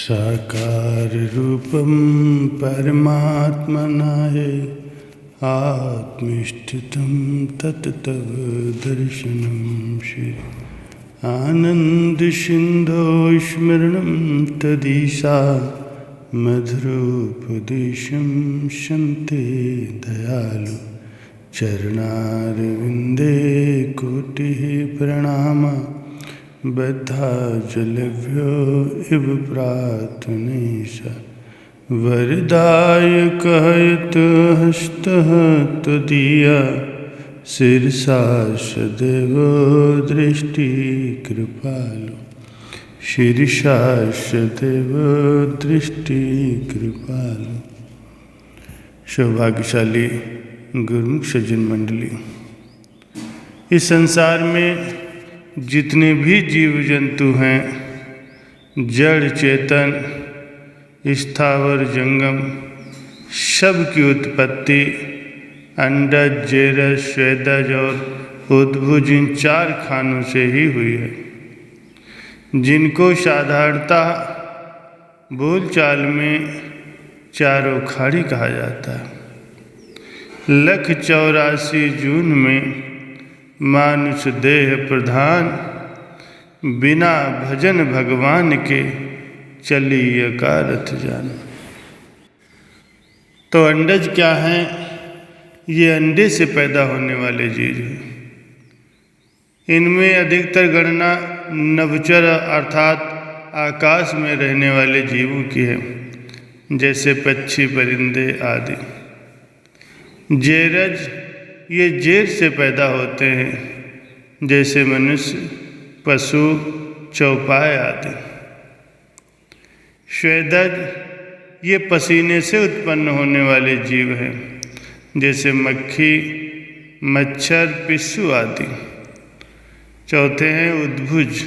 साकार रूपं परमात्मनाय आत्मस्थितं तत्तव दर्शनं श्री आनन्दसिन्धो स्मरणं तदीशा मधुरोपदेशं शन्ते दयालु चरणारविन्दे कोटिः प्रणामा बद्धाचलभ्यो इव प्रार्थनेशा वरदायकः यतः हस्तः त्वदीया शिरसा सदैव दृष्टिकृपालु शिरसा सदैव दृष्टिकृपालु। सौभाग्यशाली गुरुमुख सज्जन मंडली, इस संसार में जितने भी जीव जंतु हैं, जड़ चेतन स्थावर जंगम, सब की उत्पत्ति अंडज जेरज स्वेदज और उद्भुज इन चार खानों से ही हुई है, जिनको साधारणतः बोलचाल में चारों खाड़ी कहा जाता है। 184 जून में मानुष देह प्रधान बिना भजन भगवान के चली अकारथ जान। तो अंडज क्या हैं? ये अंडे से पैदा होने वाले जीव हैं। इनमें अधिकतर गणना नभचर अर्थात आकाश में रहने वाले जीवों की है, जैसे पक्षी परिंदे आदि। जेरज ये जेर से पैदा होते हैं, जैसे मनुष्य, पशु, चौपाए आदि। स्वेदज ये पसीने से उत्पन्न होने वाले जीव हैं, जैसे मक्खी, मच्छर, पिस्सू आदि। चौथे हैं उद्भुज,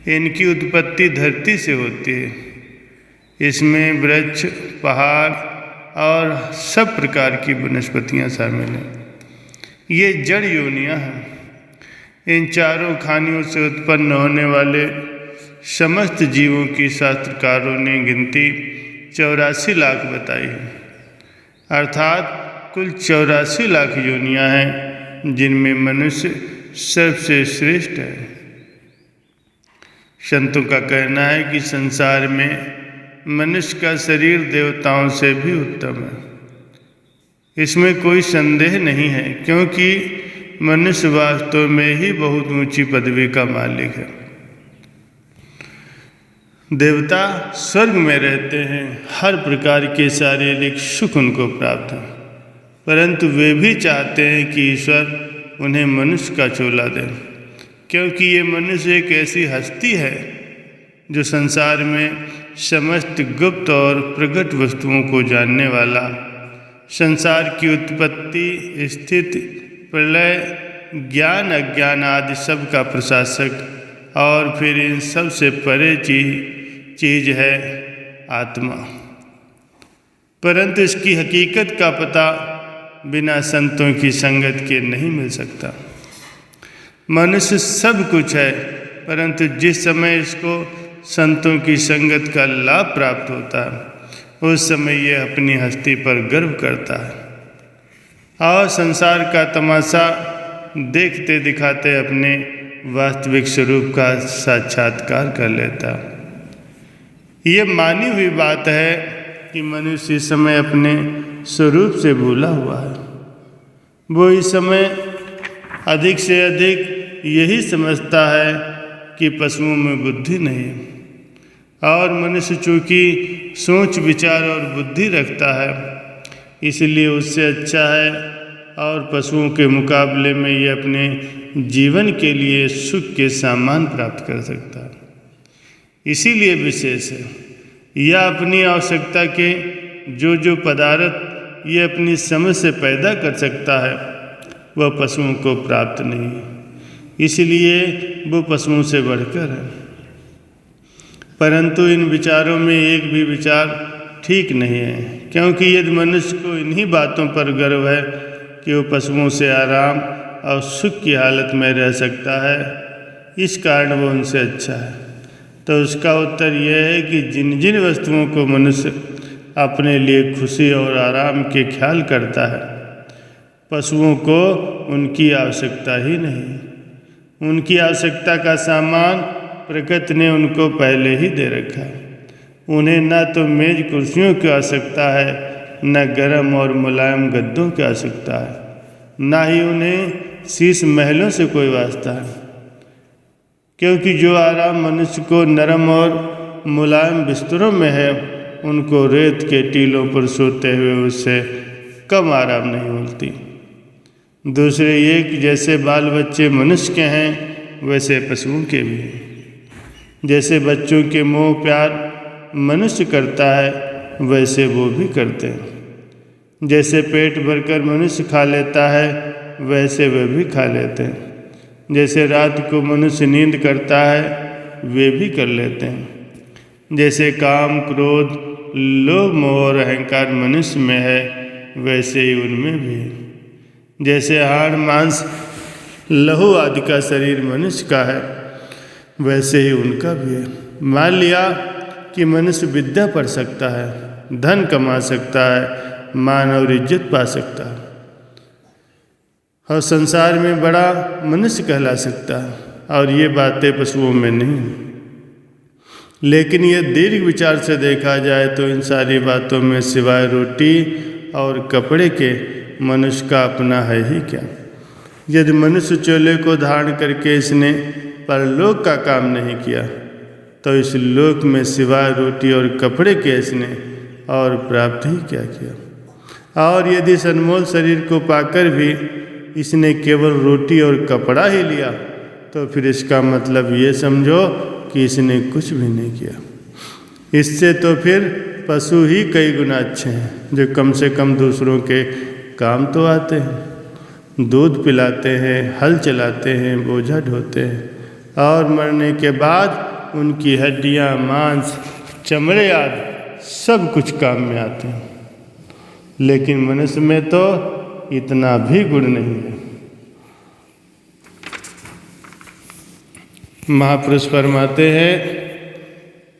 इनकी उत्पत्ति धरती से होती है। इसमें वृक्ष, पहाड़ और सब प्रकार की वनस्पतियाँ शामिल हैं। ये जड़ योनियाँ हैं। इन चारों खानियों से उत्पन्न होने वाले समस्त जीवों की शास्त्रकारों ने गिनती 84 लाख बताई है, अर्थात कुल 84 लाख योनियाँ हैं, जिनमें मनुष्य सबसे श्रेष्ठ है। संतों का कहना है कि संसार में मनुष्य का शरीर देवताओं से भी उत्तम है। इसमें कोई संदेह नहीं है, क्योंकि मनुष्य वास्तव में ही बहुत ऊंची पदवी का मालिक है। देवता स्वर्ग में रहते हैं, हर प्रकार के शारीरिक सुख उनको प्राप्त है, परंतु वे भी चाहते हैं कि ईश्वर उन्हें मनुष्य का चोला दे, क्योंकि ये मनुष्य एक ऐसी हस्ती है जो संसार में समस्त गुप्त और प्रकट वस्तुओं को जानने वाला, संसार की उत्पत्ति, स्थिति, प्रलय, ज्ञान अज्ञान आदि सब का प्रशासक और फिर इन सब से परे चीज है आत्मा। परंतु इसकी हकीकत का पता बिना संतों की संगत के नहीं मिल सकता। मनुष्य सब कुछ है, परंतु जिस समय इसको संतों की संगत का लाभ प्राप्त होता है, उस समय यह अपनी हस्ती पर गर्व करता है और संसार का तमाशा देखते दिखाते अपने वास्तविक स्वरूप का साक्षात्कार कर लेता है। ये मानी हुई बात है कि मनुष्य इस समय अपने स्वरूप से भूला हुआ है। वो इस समय अधिक से अधिक यही समझता है कि पशुओं में बुद्धि नहीं है, और मनुष्य चूँकि सोच विचार और बुद्धि रखता है, इसलिए उससे अच्छा है और पशुओं के मुकाबले में ये अपने जीवन के लिए सुख के सामान प्राप्त कर सकता है। इसीलिए विशेष है, यह अपनी आवश्यकता के जो पदार्थ ये अपनी समझ से पैदा कर सकता है, वह पशुओं को प्राप्त नहीं है, इसलिए वो पशुओं से बढ़कर है। परंतु इन विचारों में एक भी विचार ठीक नहीं है, क्योंकि यदि मनुष्य को इन्हीं बातों पर गर्व है कि वो पशुओं से आराम और सुख की हालत में रह सकता है, इस कारण वो उनसे अच्छा है। तो उसका उत्तर यह है कि जिन जिन वस्तुओं को मनुष्य अपने लिए खुशी और आराम के ख्याल करता है, पशुओं को उनकी आवश्यकता ही नहीं। उनकी आवश्यकता का सामान प्रकृति ने उनको पहले ही दे रखा है। उन्हें न तो मेज कुर्सियों की आवश्यकता है, न गर्म और मुलायम गद्दों की आवश्यकता है, न ही उन्हें शीश महलों से कोई वास्ता है, क्योंकि जो आराम मनुष्य को नरम और मुलायम बिस्तरों में है, उनको रेत के टीलों पर सोते हुए उससे कम आराम नहीं मिलती। दूसरे ये कि जैसे बाल बच्चे मनुष्य के हैं, वैसे पशुओं के भी हैं। जैसे बच्चों के मोह प्यार मनुष्य करता है, वैसे वो भी करते हैं। जैसे पेट भरकर मनुष्य खा लेता है, वैसे वे भी खा लेते हैं। जैसे रात को मनुष्य नींद करता है, वे भी कर लेते हैं। जैसे काम, क्रोध, लोभ, मोह और अहंकार मनुष्य में है, वैसे ही उनमें भी है। जैसे हाड़, मांस, लहू आदि का शरीर मनुष्य का है, वैसे ही उनका भी है। मान लिया कि मनुष्य विद्या पढ़ सकता है, धन कमा सकता है, मान और इज्जत पा सकता है और संसार में बड़ा मनुष्य कहला सकता है, और ये बातें पशुओं में नहीं हैं। लेकिन ये दीर्घ विचार से देखा जाए तो इन सारी बातों में सिवाय रोटी और कपड़े के मनुष्य का अपना है ही क्या। यदि मनुष्य चोले को धारण करके इसने परलोक का काम नहीं किया, तो इस लोक में सिवाय रोटी और कपड़े के इसने और प्राप्त ही क्या किया। और यदि अनमोल शरीर को पाकर भी इसने केवल रोटी और कपड़ा ही लिया, तो फिर इसका मतलब ये समझो कि इसने कुछ भी नहीं किया। इससे तो फिर पशु ही कई गुना अच्छे हैं, जो कम से कम दूसरों के काम तो आते हैं, दूध पिलाते हैं, हल चलाते हैं, बोझा ढोते हैं, और मरने के बाद उनकी हड्डियाँ, मांस, चमड़े आदि सब कुछ काम में आते हैं। लेकिन मनुष्य में तो इतना भी गुण नहीं है। महापुरुष फरमाते हैं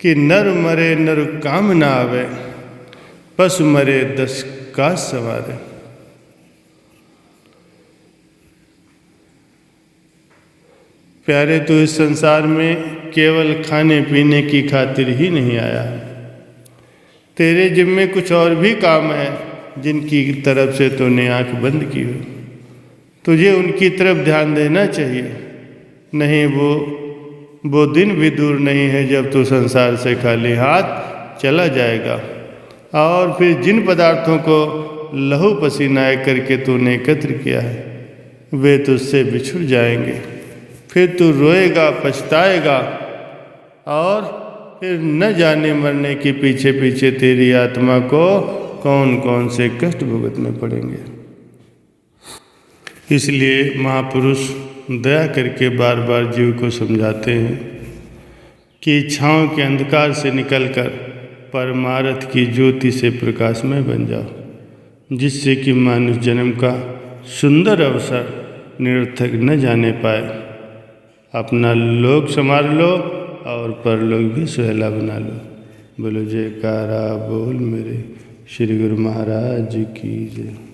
कि नर मरे नर काम न आवे, पशु मरे 10 काज सवारे। प्यारे, तो इस संसार में केवल खाने पीने की खातिर ही नहीं आया है। तेरे जिम्मे कुछ और भी काम है, जिनकी तरफ से तूने आंख बंद की हो। तुझे उनकी तरफ ध्यान देना चाहिए। नहीं, वो दिन भी दूर नहीं है जब तू संसार से खाली हाथ चला जाएगा, और फिर जिन पदार्थों को लहू पसीना करके तूने एकत्र किया है, वे तुझसे बिछुड़ जाएंगे। फिर तू रोएगा, पछताएगा, और फिर न जाने मरने के पीछे पीछे तेरी आत्मा को कौन कौन से कष्ट भुगतने पड़ेंगे। इसलिए महापुरुष दया करके बार बार जीव को समझाते हैं कि इच्छाओं के अंधकार से निकलकर परमार्थ की ज्योति से प्रकाशमय बन जाओ, जिससे कि मानुष जन्म का सुंदर अवसर निरर्थक न जाने पाए। अपना लोक संवार लो और परलोक भी सुहेला बना लो। बोलो जयकारा बोल मेरे श्री गुरु महाराज की जय।